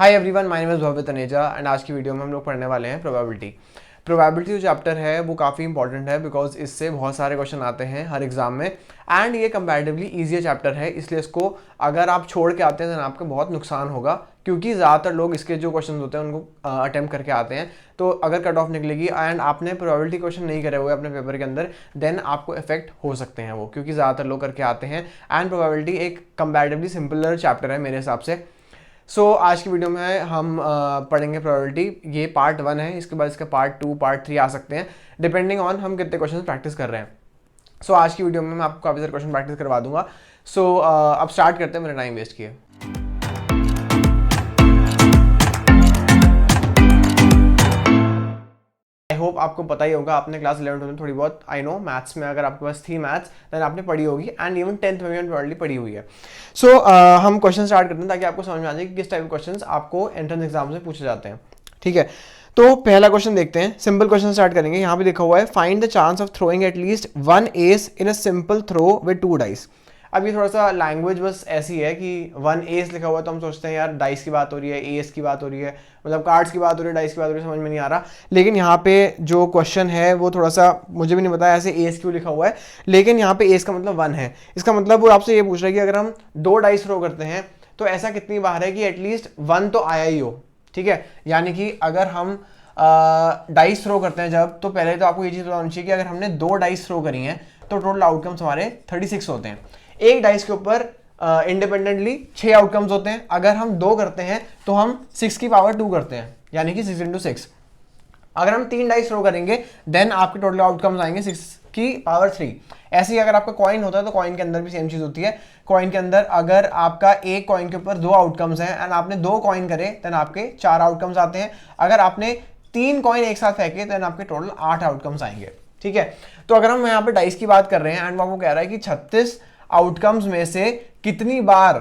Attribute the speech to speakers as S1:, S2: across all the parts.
S1: Hi everyone, my name is Bhavya Taneja and आज की video में हम लोग पढ़ने वाले हैं प्रोबेबिलिटी जो चैप्टर है वो काफ़ी इंपॉर्टेंट है बिकॉज इससे बहुत सारे क्वेश्चन आते हैं हर एग्जाम में एंड ये कंपैरेटिवली ईजी चैप्टर है, इसलिए इसको अगर आप छोड़ के आते हैं तो आपका बहुत नुकसान होगा क्योंकि ज़्यादातर लोग इसके जो क्वेश्चन होते हैं उनको अटेम्प्ट करके आते हैं। तो अगर कट ऑफ निकलेगी एंड आपने प्रोबेबिलिटी क्वेश्चन नहीं करे हुए अपने पेपर के अंदर देन आपको इफेक्ट हो सकते हैं वो, क्योंकि ज़्यादातर लोग करके आते हैं एंड प्रोबेबिलिटी एक कंपैरेटिवली सिंपलर चैप्टर है मेरे हिसाब से। आज की वीडियो में हम पढ़ेंगे प्रोबेबिलिटी। ये पार्ट 1 है, इसके बाद इसका पार्ट 2 पार्ट 3 आ सकते हैं डिपेंडिंग ऑन हम कितने क्वेश्चन प्रैक्टिस कर रहे हैं। आज की वीडियो में मैं आपको काफ़ी सारे क्वेश्चन प्रैक्टिस करवा दूंगा। अब स्टार्ट करते हैं मेरा टाइम वेस्ट किए। आई होप आपको पता ही होगा, आपने क्लास 11 में थोड़ी बहुत आई नो मैथ्स में अगर आपके पास थी मैथ्स देन आपने पढ़ी होगी एंड इवन 10th में भी प्रोबेबिलिटी पढ़ी हुई है। हम क्वेश्चन स्टार्ट करते हैं ताकि आपको समझ में आ जाए कि किस टाइप के क्वेश्चंस आपको एंट्रेंस एग्जाम से पूछे जाते हैं। ठीक है, तो पहला क्वेश्चन देखते हैं। सिंपल क्वेश्चन स्टार्ट करेंगे। यहाँ पे लिखा हुआ है find the chance of throwing at least 1 ace in a simple throw with 2 dice. अब ये थोड़ा सा लैंग्वेज बस ऐसी है कि 1 एस लिखा हुआ है तो हम सोचते हैं यार डाइस की बात हो रही है, एस की बात हो रही है, मतलब कार्ड्स की बात हो रही है, डाइस की बात हो रही है, समझ में नहीं आ रहा। लेकिन यहाँ पे जो क्वेश्चन है वो थोड़ा सा मुझे भी नहीं पता ऐसे एस क्यों लिखा हुआ है, लेकिन यहाँ पे एस का मतलब 1 है। इसका मतलब वो आपसे ये पूछ रहा है कि अगर हम 2 डाइस थ्रो करते हैं तो ऐसा कितनी बार है कि एटलीस्ट 1 तो आया ही हो। ठीक है, यानी कि अगर हम डाइस थ्रो करते हैं जब, तो पहले तो आपको ये चीज़ बतानी चाहिए कि अगर हमने 2 डाइस थ्रो करी हैं तो टोटल आउटकम्स हमारे 36 होते हैं। एक डाइस के ऊपर इंडिपेंडेंटली 6 आउटकम्स होते हैं। अगर हम 2 करते हैं तो हम 6 की पावर 2 करते हैं, यानी कि 6 × 6। अगर हम 3 डाइस थ्रो करेंगे देन आपके टोटल आउटकम्स आएंगे 6 की पावर 3। ऐसे ही अगर आपका कॉइन होता है तो कॉइन के अंदर भी सेम चीज होती है। कॉइन के अंदर अगर आपका एक कॉइन के ऊपर 2 आउटकम्स हैं एंड आपने 2 कॉइन करे देन आपके 4 आउटकम्स आते हैं। अगर आपने 3 कॉइन एक साथ फेंके देन आपके टोटल 8 आउटकम्स आएंगे। ठीक है, तो अगर हम यहाँ पे डाइस की बात कर रहे हैं एंड वो आपको कह रहा है कि 36 आउटकम्स में से कितनी बार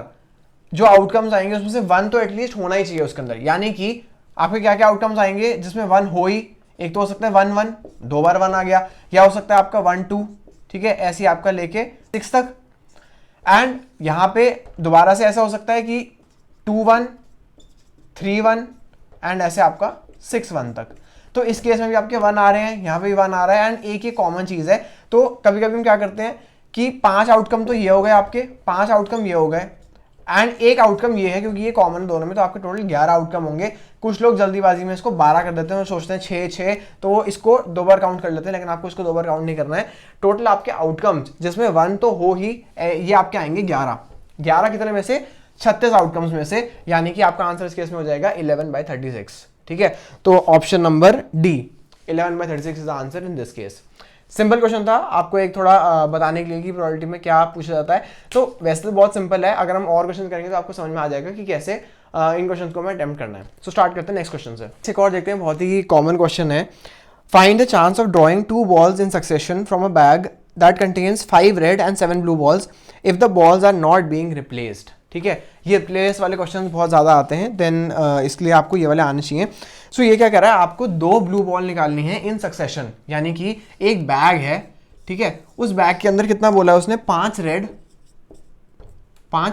S1: जो आउटकम्स आएंगे उसमें से 1 तो एटलीस्ट होना ही चाहिए उसके अंदर, यानी कि आपके क्या क्या आउटकम्स आएंगे जिसमें 1 हो ही। एक तो हो सकता है 1 1, 2 बार 1 आ गया, या हो सकता है आपका 1 2। ठीक है, ऐसे आपका लेके 6 तक। एंड यहां पे दोबारा से ऐसा हो सकता है कि 2 1, 3 1 एंड ऐसे आपका 6 1 तक। तो इस केस में भी आपके 1 आ रहे हैं, यहां पे भी 1 आ रहा है एंड एक ये कॉमन चीज है। तो कभी कभी हम क्या करते हैं कि 5 आउटकम तो ये हो गए, आपके 5 आउटकम ये हो गए एंड एक आउटकम ये है क्योंकि ये कॉमन दोनों में, तो आपके टोटल 11 आउटकम होंगे। कुछ लोग जल्दीबाजी में इसको 12 कर देते हैं, सोचते हैं 6 6, तो वो इसको 2 बार काउंट कर लेते हैं, लेकिन आपको इसको 2 बार काउंट नहीं करना है। टोटल आपके आउटकम्स जिसमें 1 तो हो ही, ये आपके आएंगे 11 कितने में से 36 आउटकम्स में से, यानी कि आपका आंसर इस केस में हो जाएगा 11/36। ठीक है, तो option number D 11/36 is the answer in this case. Simple question था, आपको एक थोड़ा बताने के लिए कि प्रोबेबिलिटी में क्या पूछा जाता है। तो वैसे तो बहुत सिंपल है, अगर हम और क्वेश्चन करेंगे तो आपको समझ में आ जाएगा कि कैसे इन क्वेश्चन को हमें अटेम्प्ट करना है। स्टार्ट करते हैं नेक्स्ट क्वेश्चन से। एक और देखते हैं, बहुत ही कॉमन क्वेश्चन है। Find the chance of drawing 2 balls in succession from a bag that contains 5 red and 7 blue balls if the balls are not being replaced. ठीक है, ये रिप्लेस वाले क्वेश्चन बहुत ज़्यादा आते हैं, देन इसलिए आपको ये वाले आने चाहिए। ये क्या कह रहा है, आपको 2 ब्लू बॉल निकालनी है इन सक्सेशन, यानी कि एक बैग है। ठीक है, उस बैग के अंदर कितना बोला है उसने, 5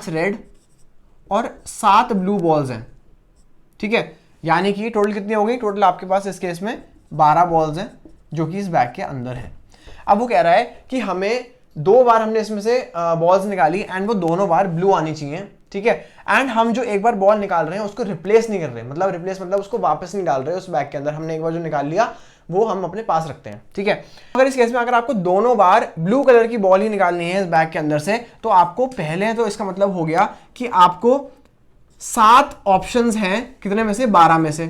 S1: रेड और 7 ब्लू बॉल्स हैं। ठीक है, यानी कि टोटल कितनी हो गई, टोटल आपके पास इस केस में 12 बॉल्स हैं जो कि इस बैग के अंदर है। अब वो कह रहा है कि हमें 2 बार हमने इसमें से बॉल्स निकाली एंड वो दोनों बार ब्लू आनी चाहिए। ठीक है, एंड हम जो एक बार बॉल निकाल रहे हैं उसको रिप्लेस नहीं कर रहे, मतलब रिप्लेस मतलब उसको वापस नहीं डाल रहे उस बैग के अंदर। हमने एक बार जो निकाल लिया वो हम अपने पास रखते हैं। ठीक है, अगर इस केस में अगर आपको दोनों बार ब्लू कलर की बॉल ही निकालनी है इस बैग के अंदर से, तो आपको पहले तो इसका मतलब हो गया कि आपको 7 ऑप्शंस हैं, कितने में से, 12 में से,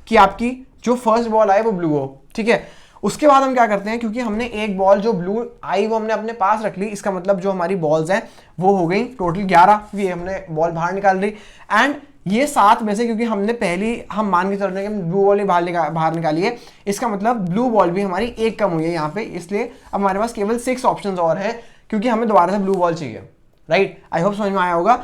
S1: कि आपकी जो फर्स्ट बॉल आए वो ब्लू हो। ठीक है, उसके बाद हम क्या करते हैं, क्योंकि हमने एक बॉल जो ब्लू आई वो हमने अपने पास रख ली, इसका मतलब जो हमारी बॉल्स हैं वो हो गई टोटल 11, ये हमने बॉल बाहर निकाल ली। एंड ये 7 में से, क्योंकि हमने पहली हम मान के चल रहे हैं कि ब्लू बॉल ही बाहर निकाली है, इसका मतलब ब्लू बॉल भी हमारी एक कम हुई है यहाँ पे, इसलिए अब हमारे पास केवल 6 ऑप्शंस और हैं, क्योंकि हमें दोबारा से ब्लू बॉल चाहिए। राइट, आई होप समझ में आया होगा।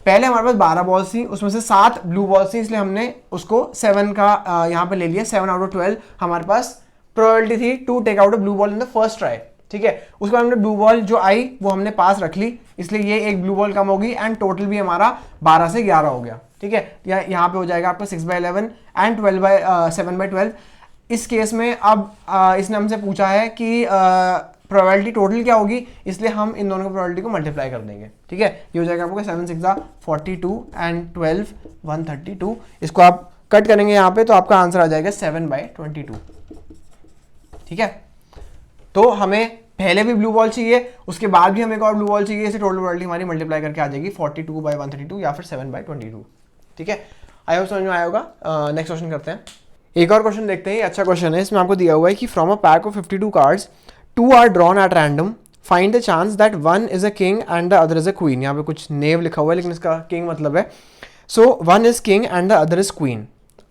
S1: पहले हमारे पास 12 बॉल्स थी, उसमें से 7 ब्लू बॉल्स थी, इसलिए हमने उसको 7 का यहाँ पे ले लिया। 7 आउट ऑफ 12 हमारे पास प्रोबेबिलिटी थी to take out a blue ball in the first try. ठीक है, उसके बाद हमने ब्लू बॉल जो आई वो हमने पास रख ली, इसलिए ये एक ब्लू बॉल कम होगी एंड टोटल भी हमारा 12 से 11 हो गया, ठीक है। यहाँ पे हो जाएगा आपका 6/11 एंड 7/12। इस केस में अब इसने हमसे पूछा है कि प्रोबेबिलिटी टोटल क्या होगी, इसलिए हम इन दोनों की प्रोबेबिलिटी को मल्टीप्लाई कर देंगे, ठीक है। ये हो जाएगा आपको 7 6 42 एंड 12 132। इसको आप कट करेंगे यहाँ पे तो आपका आंसर आ जाएगा 7/22, ठीक है। तो हमें पहले भी ब्लू बॉल चाहिए, उसके बाद भी हमें एक और ब्लू बॉल चाहिए, इसे टोटल प्रोबेबिलिटी हमारी मल्टीप्लाई करके आ जाएगी 42/132 या फिर 7/22, ठीक है। आई होप समझ में आया होगा। नेक्स्ट क्वेश्चन करते हैं। एक और क्वेश्चन देखते हैं, अच्छा क्वेश्चन है। इसमें आपको दिया हुआ है कि from a pack of 52 cards 2 are drawn at random, find the chance that one is a king and the other is a queen. यहाँ पे कुछ नेव लिखा हुआ है लेकिन इसका किंग मतलब है। So one is king and the other is queen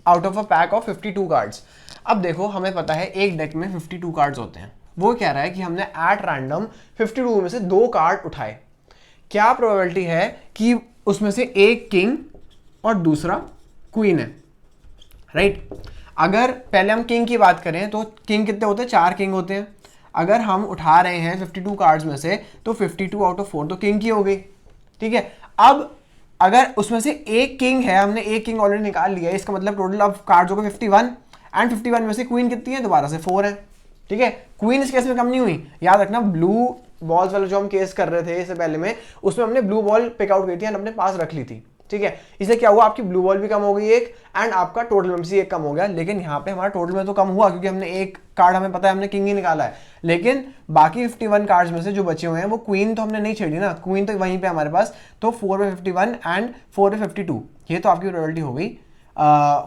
S1: out of a pack of 52 cards. अब देखो हमें पता है एक डेक में 52 कार्ड्स होते हैं। वो कह रहा है कि हमने एट रैंडम 52 में से 2 कार्ड उठाए, क्या प्रोबेबिलिटी है कि उसमें से एक किंग और दूसरा क्वीन है, राइट। अगर पहले हम किंग की बात करें तो किंग कितने होते हैं, 4 किंग होते हैं। अगर हम उठा रहे हैं 52 कार्ड्स में से तो 52 आउट ऑफ 4 तो किंग की हो गई, ठीक है। अब अगर उसमें से एक किंग है, हमने एक किंग ऑलरेडी निकाल लिया है, इसका मतलब टोटल अब कार्ड्स हो गए 51 एंड 51 में से क्वीन कितनी है, दोबारा से 4 है, ठीक है। क्वीन इस केस में कम नहीं हुई। याद रखना ब्लू बॉल्स वाला जो हम केस कर रहे थे इससे पहले में, उसमें हमने ब्लू बॉल पिकआउट की थी एंड अपने पास रख ली थी, ठीक है। इससे क्या हुआ, आपकी ब्लू बॉल भी कम हो गई एक एंड आपका टोटल में से एक कम हो गया। लेकिन यहाँ पे हमारा टोटल में तो कम हुआ क्योंकि हमने एक कार्ड, हमें पता है हमने किंग ही निकाला है, लेकिन बाकी 51 कार्ड्स में से जो बचे हुए हैं वो क्वीन तो हमने नहीं छेड़ी ना, क्वीन तो वहीं पे हमारे पास। तो 4/51 एंड 4/52 ये तो आपकी प्रोबेबिलिटी हो गई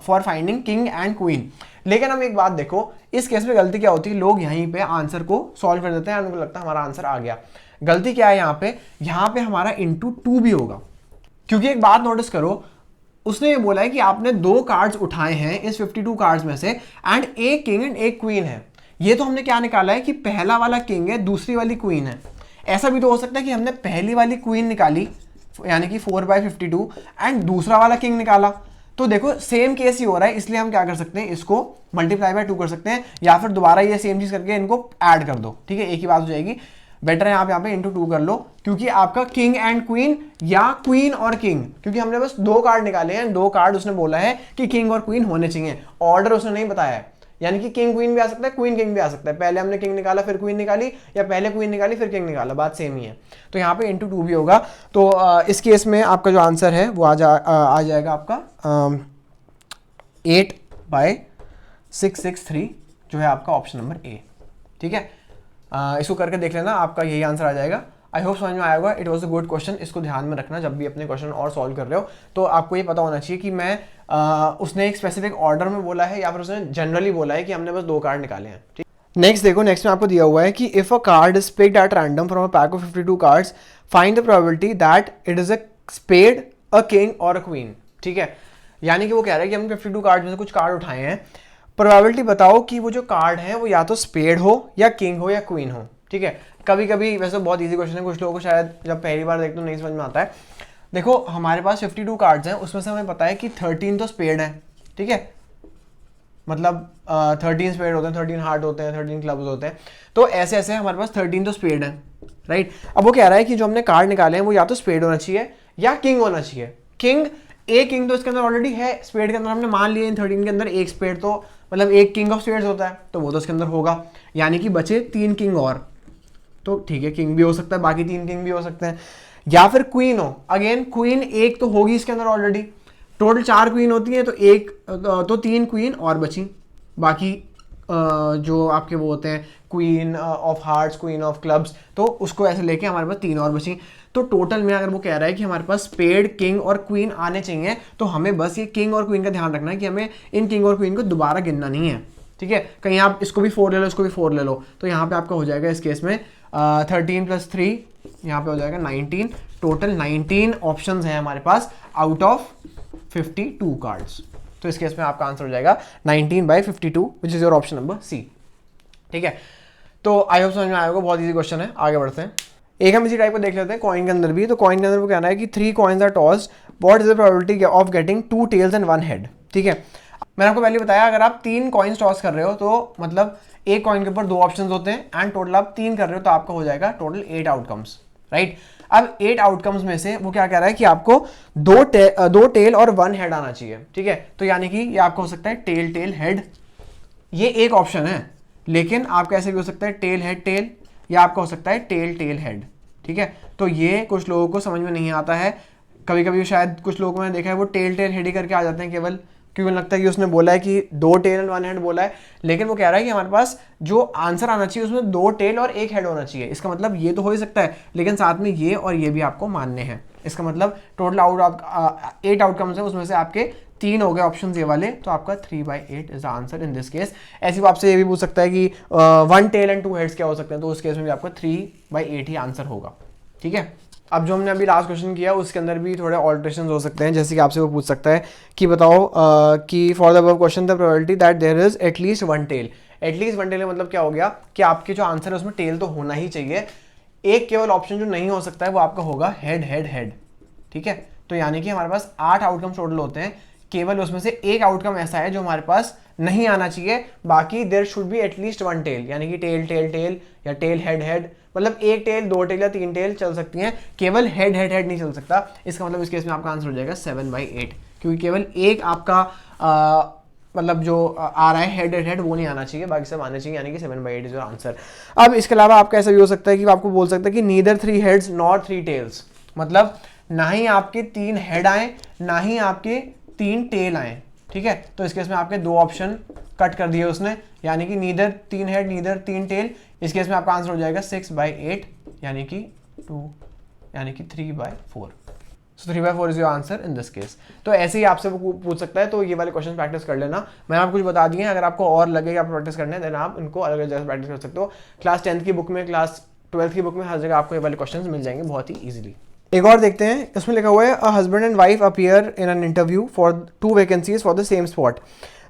S1: for finding king and queen. लेकिन हम एक बात देखो, इस केस में गलती क्या होती है, लोग यहीं पे आंसर को सॉल्व कर देते हैं, उनको लगता है हमारा आंसर आ गया। गलती क्या है यहाँ पे हमारा इंटू 2 भी होगा, क्योंकि एक बात नोटिस करो, उसने ये बोला है कि आपने 2 कार्ड्स उठाए हैं इस 52 कार्ड्स में से एंड एक किंग एंड एक क्वीन है। ये तो हमने क्या निकाला है कि पहला वाला किंग है, दूसरी वाली क्वीन है। ऐसा भी तो हो सकता है कि हमने पहली वाली क्वीन निकाली यानी कि 4/52 एंड दूसरा वाला किंग निकाला। तो देखो सेम केस ही हो रहा है, इसलिए हम क्या कर सकते हैं, इसको मल्टीप्लाई बाय 2 कर सकते हैं या फिर दोबारा ये सेम चीज करके इनको ऐड कर दो, ठीक है, एक ही बात हो जाएगी। बेटर है आप यहाँ पे इंटू 2 कर लो, क्योंकि आपका किंग एंड क्वीन या क्वीन और किंग, क्योंकि हमने बस 2 कार्ड निकाले हैं, 2 कार्ड उसने बोला है कि किंग और क्वीन होने चाहिए, ऑर्डर उसने नहीं बताया है। यानी कि किंग क्वीन भी आ सकता है, क्वीन किंग भी आ सकता है। पहले हमने किंग निकाला फिर क्वीन निकाली, या पहले क्वीन निकाली फिर किंग निकाला, बात सेम ही है। तो यहाँ पे इंटू 2 भी होगा। तो इस केस में आपका जो आंसर है वो आ जाएगा आपका 8/663 जो है आपका ऑप्शन नंबर ए, ठीक है। इसको करके देख लेना, आपका यही आंसर आ जाएगा। आई होप समझ में आया होगा। It was a good question. इसको ध्यान में रखना जब भी अपने क्वेश्चन और सॉल्व कर रहे हो, तो आपको ये पता होना चाहिए कि मैं उसने एक स्पेसिफिक ऑर्डर में बोला है या फिर उसने जनरली बोला है कि हमने बस 2 कार्ड निकाले हैं, ठीक। नेक्स्ट देखो, नेक्स्ट में आपको दिया हुआ है कि if a card is picked at random from a pack of 52 cards, find the probability that it is a spade, a king और अ क्वीन, ठीक है। यानी कि वो कह रहा है कि हमने 52 कार्ड में से कुछ कार्ड उठाए हैं, प्रोबेबिलिटी बताओ कि वो जो कार्ड है वो या तो स्पेड हो या किंग हो या क्वीन हो, ठीक है। कभी कभी वैसे बहुत इजी क्वेश्चन है, कुछ लोगों को शायद जब पहली बार देखते हो नहीं समझ में आता है। देखो हमारे पास 52 कार्ड्स हैं, उसमें से हमें पता है कि 13 तो स्पेड है, ठीक है, मतलब 13 स्पेड होते हैं, 13 हार्ट होते हैं, 13 क्लब्स होते हैं। तो ऐसे ऐसे हमारे पास 13 तो स्पेड है, राइट। अब वो कह रहा है कि जो हमने कार्ड निकाले हैं वो या तो स्पेड होना चाहिए या किंग होना चाहिए। किंग, एक किंग तो इसके अंदर ऑलरेडी है, स्पेड के अंदर हमने मान लिया इन 13 के अंदर एक स्पेड, तो मतलब एक किंग ऑफ स्पेड्स होता है, तो वो तो इसके अंदर होगा, यानी कि बचे 3 किंग और, तो ठीक है, किंग भी हो सकता है, बाकी 3 किंग भी हो सकते हैं। या फिर क्वीन हो, अगेन क्वीन एक तो होगी इसके अंदर ऑलरेडी, टोटल 4 क्वीन होती है, तो 3 क्वीन और बची, बाकी जो आपके वो होते हैं queen of hearts, queen of clubs, तो उसको ऐसे लेके हमारे पास 3 और बची। तो टोटल में अगर वो कह रहा है कि हमारे पास स्पेड, किंग और क्वीन आने चाहिए, तो हमें बस ये किंग और क्वीन का ध्यान रखना है कि हमें इन किंग और क्वीन को दोबारा गिनना नहीं है, ठीक है। कहीं आप इसको भी 4 ले लो, इसको भी 4 ले लो, तो यहाँ पे आपका हो जाएगा इस केस में 13 + 3, यहाँ पे हो जाएगा 19। टोटल 19 ऑप्शंस हैं हमारे पास आउट ऑफ 52 कार्ड्स। तो इस केस में आपका आंसर हो जाएगा 19/52 which is your option number C, ठीक है। तो आई होप समझ में आया होगा, बहुत ईजी क्वेश्चन है। आगे बढ़ते हैं, एक हम इसी टाइप को देख लेते हैं कॉइन के अंदर भी। तो कॉइन के अंदर वो कहना है कि 3 coins are tossed, what is the probability of getting 2 tails and 1 head, ठीक है। मैंने आपको पहले बताया अगर आप 3 कॉइन्स टॉस कर रहे हो तो मतलब एक कॉइन के ऊपर 2 ऑप्शंस होते हैं एंड टोटल आप 3 कर रहे हो तो आपका हो जाएगा टोटल 8 आउटकम्स, राइट। अब 8 आउटकम्स में से वो क्या कह रहा है कि आपको दो टेल और 1 हेड आना चाहिए, ठीक है। तो यानी कि ये आपको हो सकता है टेल टेल हेड, ये एक ऑप्शन है, लेकिन आपका ऐसे भी हो सकता है टेल हेड टेल, या आपका हो सकता है टेल टेल हेड, ठीक है। तो ये कुछ लोगों को समझ में नहीं आता है, कभी कभी शायद कुछ लोगों को मैंने देखा है वो टेल टेल हेड ही करके आ जाते हैं केवल, क्योंकि लगता है कि उसने बोला है कि 2 टेल एंड 1 हेड बोला है, लेकिन वो कह रहा है कि हमारे पास जो आंसर आना चाहिए उसमें 2 टेल और 1 हेड होना चाहिए। इसका मतलब ये तो हो ही सकता है, लेकिन साथ में ये और ये भी आपको मानने हैं। इसका मतलब टोटल 8 आउटकम्स है, उसमें से आपके 3 हो गए ऑप्शन ये वाले, तो आपका 3/8 is the answer in this case. ऐसी वो आपसे ये भी पूछ सकता है कि 1 टेल एंड 2 हेड्स क्या हो सकते हैं, तो उस केस में भी आपका 3/8 ही आंसर होगा, ठीक है। अब जो हमने अभी लास्ट क्वेश्चन किया उसके अंदर भी थोड़े ऑल्ट्रेशन हो सकते हैं, जैसे कि आपसे वो पूछ सकता है कि बताओ कि for the above question the probability that there is at least 1 tail. At least 1 tail का मतलब क्या हो गया कि आपके जो आंसर है उसमें टेल तो होना ही चाहिए, एक केवल ऑप्शन जो नहीं हो सकता है वो आपका होगा हेड हेड हेड, ठीक है। तो यानी कि हमारे पास 8 आउटकम टोटल होते हैं, केवल उसमें से एक आउटकम ऐसा है जो हमारे पास नहीं आना चाहिए, बाकी there should be at least 1 tail, यानी कि टेल टेल टेल या टेल हेड हेड, मतलब 1 टेल 2 टेल या 3 टेल चल सकती हैं, केवल हेड हेड हेड नहीं चल सकता। इसका मतलब इस केस में आपका आंसर हो जाएगा 7/8, क्योंकि केवल एक आपका मतलब जो आ रहा है हेड हेड हेड वो नहीं आना चाहिए, बाकी सब आने चाहिए, यानी कि 7/8 इज योर आंसर। अब इसके अलावा आपका ऐसा भी हो सकता है कि आपको बोल सकता है कि नीदर 3 हेड्स नॉर 3 टेल्स, मतलब ना ही आपके 3 हेड आए ना ही आपके 3 टेल आए, ठीक है। तो इस केस में आपके 2 ऑप्शन कट कर दिए उसने, यानी कि नीदर 3 हेड नीदर 3 टेल। इस केस में आपका आंसर हो जाएगा 6/8, यानी कि 3/4। सो 3/4 is your answer in this case. तो ऐसे ही आपसे वो पूछ सकता है, तो ये वाले क्वेश्चन प्रैक्टिस कर लेना। मैंने आपको कुछ बता दिए हैं, अगर आपको और लगे कि आप प्रैक्टिस करने हैं देन आप इनको अलग अलग जगह प्रैक्टिस कर सकते हो। क्लास 10th की बुक में, क्लास 12th की बुक में, हर जगह आपको ये वाले क्वेश्चन मिल जाएंगे बहुत ही ईजिली। एक और देखते हैं, इसमें लिखा हुआ है a husband and wife appear in an interview for 2 vacancies for the same spot.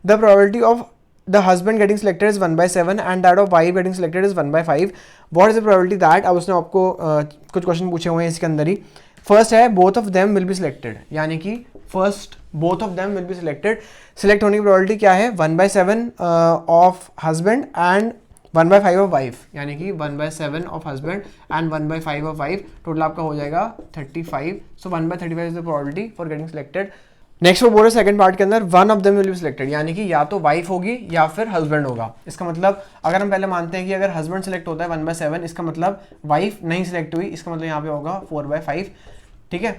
S1: The probability of the husband getting selected is 1/7 and that of wife getting selected is 1/5। What is the probability that, अब उसने आपको कुछ question पूछे हुए हैं इसके अंदर ही। First है both of them will be selected, यानी कि first both of them will be selected, select होने की प्रोबेबिलिटी क्या है 1/7 of husband and 1/5 of wife, यानी कि 1/7 of husband and 1/5 of wife, total आपका हो जाएगा 35। सो 1/35 is the probability for getting selected. Next वो बोल रहे सेकंड पार्ट के अंदर one of them will be selected, यानी कि या तो वाइफ होगी या फिर हस्बैंड होगा। इसका मतलब अगर हम पहले मानते हैं कि अगर हस्बैंड सेलेक्ट होता है 1/7, इसका मतलब वाइफ नहीं सिलेक्ट हुई, इसका मतलब यहाँ पे होगा 4/5, ठीक है।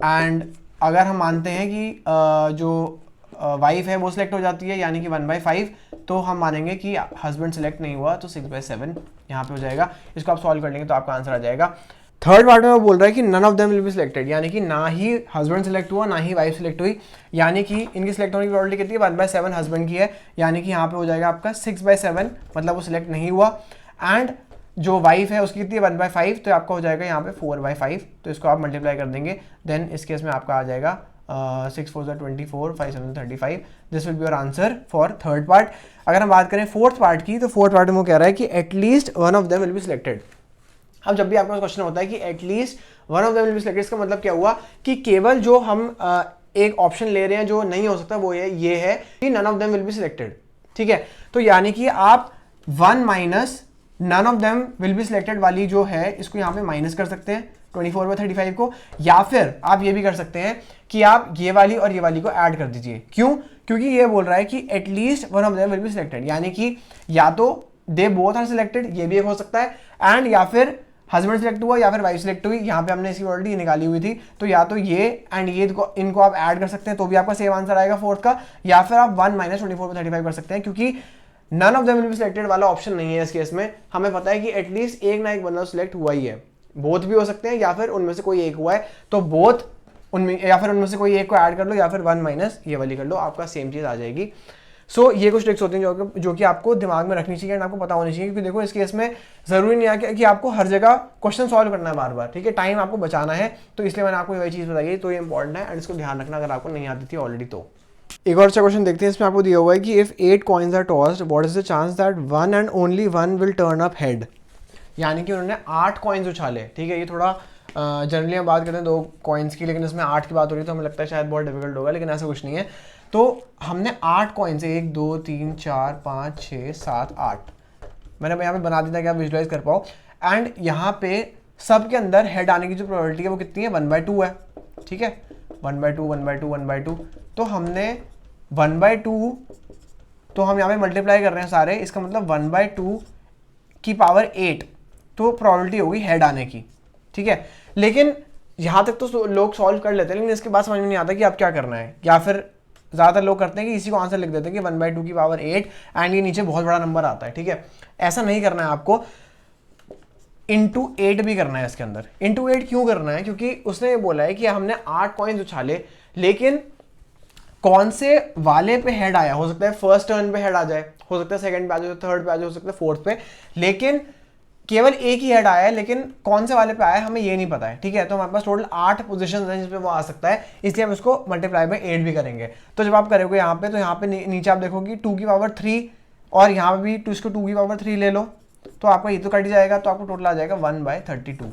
S1: एंड अगर हम मानते हैं कि जो वाइफ है वो सिलेक्ट हो जाती है, यानी कि 1/5, तो हम मानेंगे कि हस्बैंड सेलेक्ट नहीं हुआ, तो 6/7 यहाँ पे हो जाएगा। इसको आप सॉल्व कर लेंगे तो आपका आंसर आ जाएगा। थर्ड पार्ट में वो बोल रहा है कि none of them will be selected, यानी कि ना ही हस्बैंड सेलेक्ट हुआ ना ही वाइफ सेलेक्ट हुई, यानी कि इनकी सिलेक्ट होने की प्रोबेबिलिटी कितनी है 1/7 हस्बैंड की है, यानी कि यहाँ पे हो जाएगा आपका 6/7, मतलब वो सिलेक्ट नहीं हुआ। एंड जो वाइफ है उसकी कितनी है 1/5, तो आपका हो जाएगा यहाँ पे 4/5, तो इसको आप मल्टीप्लाई कर देंगे, देन इस केस में आपका आ जाएगा 6 4 24, 5 7 35। This will be your answer for third part. अगर हम बात करें फोर्थ पार्ट की, तो फोर्थ पार्ट में वो कह रहा है कि at least one of them will be selected. अब जब भी आपका क्वेश्चन होता है कि at least one of them will be selected, इसका मतलब क्या हुआ कि केवल जो हम एक ऑप्शन ले रहे हैं जो नहीं हो सकता वो ये है कि none of them will be selected, ठीक है। तो यानी कि आप 1 minus none of them will be selected वाली जो है इसको यहाँ पे माइनस कर सकते हैं 24/35 को, या फिर आप ये भी कर सकते हैं कि आप ये वाली और ये वाली को ऐड कर दीजिए। क्यों? क्योंकि ये बोल रहा है कि at least one of them will be selected, यानी कि या तो दे बोथ आर सिलेक्टेड, ये भी एक हो सकता है, एंड या फिर हस्बैंड सेलेक्ट हुआ या फिर वाइफ सेलेक्ट हुई। यहाँ पे हमने इसकी ऑलरेडी निकाली हुई थी, तो या तो ये एंड ये इनको आप ऐड कर सकते हैं तो भी आपका सेम आंसर आएगा फोर्थ का, या फिर आप 1 माइनस 24/35 कर सकते हैं, क्योंकि none of them will be selected वाला ऑप्शन नहीं है इस केस में। हमें पता है कि एटलीस्ट एक ना एक बंदा सिलेक्ट हुआ ही है, बोथ भी हो सकते हैं या फिर उनमें से कोई एक हुआ है, तो बोथ उनमें या फिर उनमें से कोई एक को ऐड कर लो या फिर 1 माइनस ये वाली कर लो, आपका सेम चीज आ जाएगी। सो ये कुछ ट्रिक्स होती हैं जो कि आपको दिमाग में रखनी चाहिए एंड आपको पता होनी चाहिए, क्योंकि देखो इस केस में जरूरी नहीं है कि आपको हर जगह क्वेश्चन सॉल्व करना है बार बार, ठीक है, टाइम आपको बचाना है, तो इसलिए मैंने आपको वही चीज बताई है, तो ये इंपॉर्टेंट है एंड इसको ध्यान रखना अगर आपको नहीं आती थी ऑलरेडी तो। एक और अच्छा क्वेश्चन देखते हैं, इसमें आपको दिया हुआ है कि if 8 coins are tossed what is the chance that one and only one will turn up head, यानी कि उन्होंने 8 कॉइन्स उछाले, ठीक है। ये थोड़ा जनरली हम बात करते हैं 2 कॉइन्स की, लेकिन इसमें 8 की बात हो रही है तो हमें लगता है शायद बहुत डिफिकल्ट होगा, लेकिन ऐसा कुछ नहीं है। तो हमने 8 कॉइन्स 1 2 3 4 5 6 7 8 मैंने यहाँ पे बना दिया था कि आप विजुलाइज कर पाओ, एंड यहाँ पे सब के अंदर हेड आने की जो प्रोबेबिलिटी है वो कितनी है, 1/2 है, ठीक है, 1/2 1/2 1/2। तो हमने 1/2, तो हम यहाँ पे मल्टीप्लाई कर रहे हैं सारे, इसका मतलब 1/2 की पावर 8 तो प्रोबेबिलिटी होगी हेड आने की, ठीक है। लेकिन यहाँ तक तो लोग सॉल्व कर लेते हैं, लेकिन इसके बाद समझ में नहीं आता कि आप क्या करना है, या फिर ज़्यादातर लोग करते हैं कि इसी को आंसर लिख देते हैं कि 1/2 की पावर 8 एंड ये नीचे बहुत बड़ा नंबर आता है, ठीक है। ऐसा नहीं करना है आपको, इंटू 8 भी करना है इसके अंदर। इंटू 8 क्यों करना है, क्योंकि उसने ये बोला है कि हमने 8 कॉइन्स उछाले, लेकिन कौन से वाले पे हेड आया, हो सकता है फर्स्ट टर्न पे हेड आ जाए, हो सकता है सेकंड पे आ जाए, थर्ड पे आ जाए, हो सकता है फोर्थ पे, लेकिन केवल एक ही हेड आया है, लेकिन कौन से वाले पे आया है हमें ये नहीं पता है, ठीक है। तो हमारे पास टोटल 8 पोजीशन है जिसपे वो आ सकता है, इसलिए हम इसको मल्टीप्लाई बाय 8 भी करेंगे। तो जब आप करोगे यहाँ पे, तो यहाँ पे नीचे आप देखोगे 2 की पावर 3, और यहाँ पे भी इसको 2 की पावर 3 ले लो, तो आपका ये तो कट जाएगा, तो आपको टोटल आ जाएगा 1/32।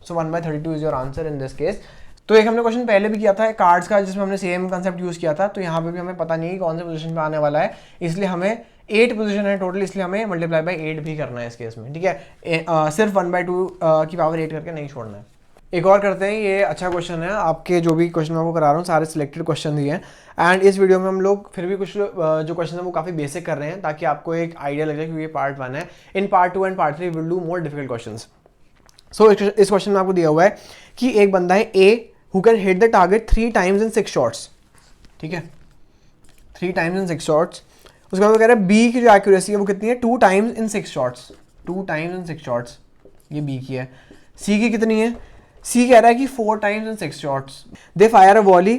S1: सो 1/32 is your answer in this case. तो एक हमने क्वेश्चन पहले भी किया था कार्ड्स का, जिसमें हमने सेम कंसेप्ट यूज किया था, तो यहाँ पे भी हमें पता नहीं है कौन से पोजीशन पे आने वाला है, इसलिए हमें 8 पोजीशन है टोटल, इसलिए हमें मल्टीप्लाई बाय 8 भी करना है इस केस में, ठीक है। सिर्फ 1/2 की पावर 8 करके नहीं छोड़ना है। एक और करते हैं, ये अच्छा क्वेश्चन है, आपके जो भी क्वेश्चन मैं आपको करा रहा हूँ सारे सिलेक्टेड क्वेश्चन ही हैं, एंड इस वीडियो में हम लोग फिर भी कुछ जो क्वेश्चन है वो काफ़ी बेसिक कर रहे हैं, ताकि आपको एक आइडिया लग जाए, क्योंकि ये पार्ट 1 है। In part 2 and part 3 will do more difficult question. So इस क्वेश्चन में आपको दिया हुआ है कि एक बंदा है ए who can hit the target 3 times in 6 shots, ठीक है, 3 times in 6 shots। उसके बाद वो कह रहा है बी की जो एक्यूरेसी है वो कितनी है, 2 times in 6 shots, 2 times in 6 shots, ये बी की है। सी की कितनी है, सी कह रहा है कि 4 times in 6 shots। They fire a volley,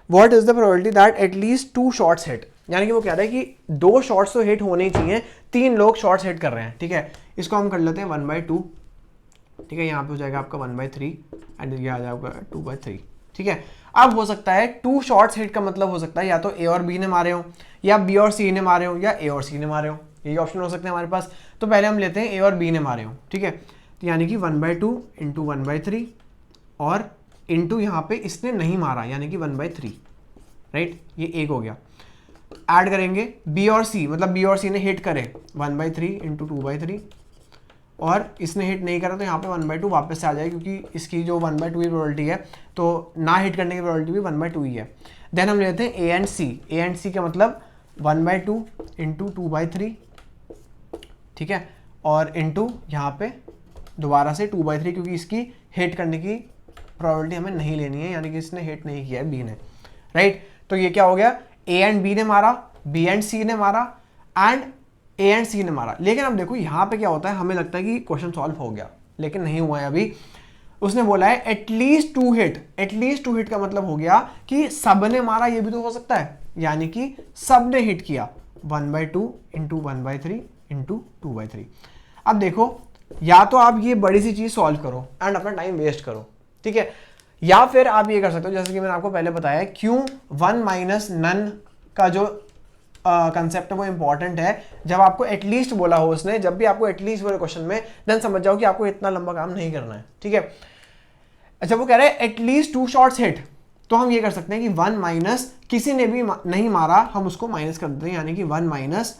S1: what is the probability that at least 2 shots hit, यानी कि वो कह रहा है कि 2 shots तो हिट होने ही चाहिए, 3 लोग शॉट्स हिट कर रहे हैं, ठीक है। इसको हम कर लेते हैं 1/2, ठीक है, यहाँ पे हो जाएगा आपका 1/3 एंड ये आ जाएगा 2/3, ठीक है। अब हो सकता है 2 शॉट्स हिट का मतलब हो सकता है या तो ए और बी ने मारे हो, या बी और सी ने मारे हो, या ए और सी ने मारे हो, यही ऑप्शन हो सकते हैं हमारे पास। तो पहले हम लेते हैं ए और बी ने मारे हो, ठीक है। तो यानी कि 1/2 इंटू 1/3 और इंटू यहाँ पे इसने नहीं मारा, यानी कि 1/3, राइट, ये एक हो गया। ऐड करेंगे बी और सी, मतलब बी और सी ने हिट करे 1/3 इंटू 2/3, और इसने हिट नहीं करा तो यहाँ पे 1/2 वापस से आ जाएगा, क्योंकि इसकी जो 1/2 की प्रोबेबिलिटी है, तो ना हिट करने की प्रोबेबिलिटी भी 1/2 ही है। देन हम लेते हैं A and C, A and सी का मतलब 1/2 इंटू 2/3, ठीक है, और इंटू यहाँ पे दोबारा से 2/3, क्योंकि इसकी हिट करने की प्रोबेबिलिटी हमें नहीं लेनी है, यानी कि इसने हिट नहीं किया है बी ने, राइट। तो ये क्या हो गया, ए एंड बी ने मारा, बी एंड सी ने मारा, एंड ए एंड सी ने मारा। लेकिन अब देखो यहाँ पे क्या होता है, हमें लगता है कि क्वेश्चन सॉल्व हो गया, लेकिन नहीं हुआ है अभी। उसने बोला है एटलीस्ट 2 हिट, एटलीस्ट 2 हिट का मतलब हो गया कि सब ने मारा, ये भी तो हो सकता है, यानी कि सब ने हिट किया 1/2 इंटू 1/3 इंटू 2/3। अब देखो, या तो आप ये बड़ी सी चीज सॉल्व करो एंड अपना टाइम वेस्ट करो, ठीक है, या फिर आप ये कर सकते हो जैसे कि मैंने आपको पहले बताया, क्यों 1 माइनस नन का जो कंसेप्ट है वो इंपॉर्टेंट है। जब आपको एटलीस्ट बोला हो उसने, जब भी आपको एटलीस्ट बोले क्वेश्चन में, देन समझ जाओ कि आपको इतना लंबा काम नहीं करना है, ठीक है। अच्छा, वो कह रहे हैं एटलीस्ट 2 शॉट्स हिट, तो हम ये कर सकते हैं कि 1 माइनस किसी ने भी नहीं मारा, हम उसको माइनस कर देते हैं, यानी कि 1 माइनस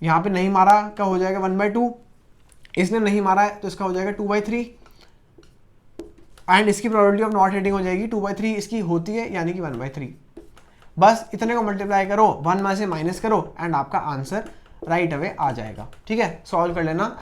S1: यहाँ पे नहीं मारा का हो जाएगा 1/2, इसने नहीं मारा है तो इसका हो जाएगा 2/3, एंड इसकी प्रोबेबिलिटी ऑफ नॉट हिटिंग हो जाएगी 2/3 इसकी होती है, यानी कि 1/3। बस इतने को मल्टीप्लाई करो, 1 में से माइनस करो, एंड आपका आंसर राइट अवे आ जाएगा, ठीक है। सॉल्व कर लेना।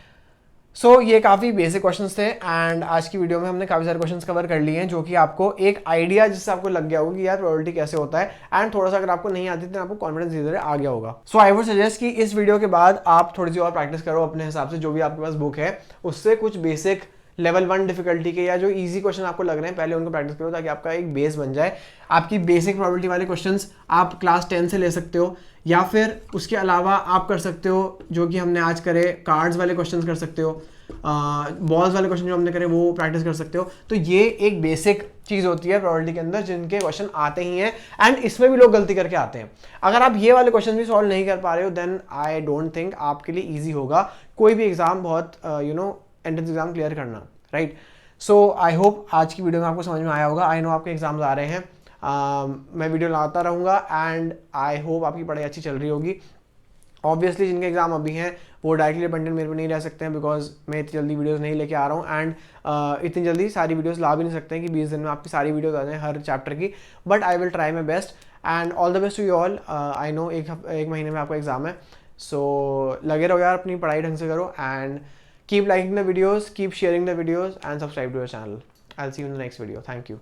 S1: सो ये काफ़ी बेसिक क्वेश्चंस थे, एंड आज की वीडियो में हमने काफ़ी सारे क्वेश्चंस कवर कर लिए हैं, जो कि आपको एक आइडिया जिससे आपको लग गया होगा कि यार प्रोबेबिलिटी कैसे होता है, एंड थोड़ा सा अगर आपको नहीं आती तो आपको कॉन्फिडेंस धीरे धीरे आ गया होगा। सो आई वुड सजेस्ट कि इस वीडियो के बाद आप थोड़ी सी और प्रैक्टिस करो अपने हिसाब से, जो भी आपके पास बुक है उससे कुछ बेसिक लेवल 1 डिफिकल्टी के या जो इजी क्वेश्चन आपको लग रहे हैं पहले उनको प्रैक्टिस करो, ताकि आपका एक बेस बन जाए। आपकी बेसिक प्रोबेबिलिटी वाले क्वेश्चंस आप क्लास 10 से ले सकते हो, या फिर उसके अलावा आप कर सकते हो जो कि हमने आज करे, कार्ड्स वाले क्वेश्चंस कर सकते हो, बॉल्स वाले क्वेश्चन जो हमने करे वो प्रैक्टिस कर सकते हो। तो ये एक बेसिक चीज़ होती है प्रोबेबिलिटी के अंदर, जिनके क्वेश्चन आते ही हैं, एंड इसमें भी लोग गलती करके आते हैं। अगर आप ये वाले क्वेश्चन भी सॉल्व नहीं कर पा रहे हो, देन आई डोंट थिंक आपके लिए ईजी होगा कोई भी एग्जाम, बहुत एंट्रेंस एग्जाम क्लियर करना, राइट। सो आई होप आज की वीडियो में आपको समझ में आया होगा। आई नो आपके एग्जाम्स आ रहे हैं, मैं वीडियो लाता रहूँगा, एंड आई होप आपकी पढ़ाई अच्छी चल रही होगी। ऑब्वियसली जिनके एग्जाम अभी हैं वो डायरेक्टली डिपेंडेंट मेरे पे नहीं रह सकते हैं, बिकॉज मैं इतनी जल्दी वीडियोस नहीं लेके आ रहा हूँ, एंड इतनी जल्दी सारी वीडियोस ला भी नहीं सकते हैं कि 20 दिन में आपकी सारी वीडियोस आ जाएं हर चैप्टर की, but I will try my best and all the best to you all. I know एक महीने में आपका एग्जाम है, सो लगे रहो यार, अपनी पढ़ाई ढंग से करो and keep liking the videos, keep sharing the videos and subscribe to your channel. I will see you in the next video. Thank you.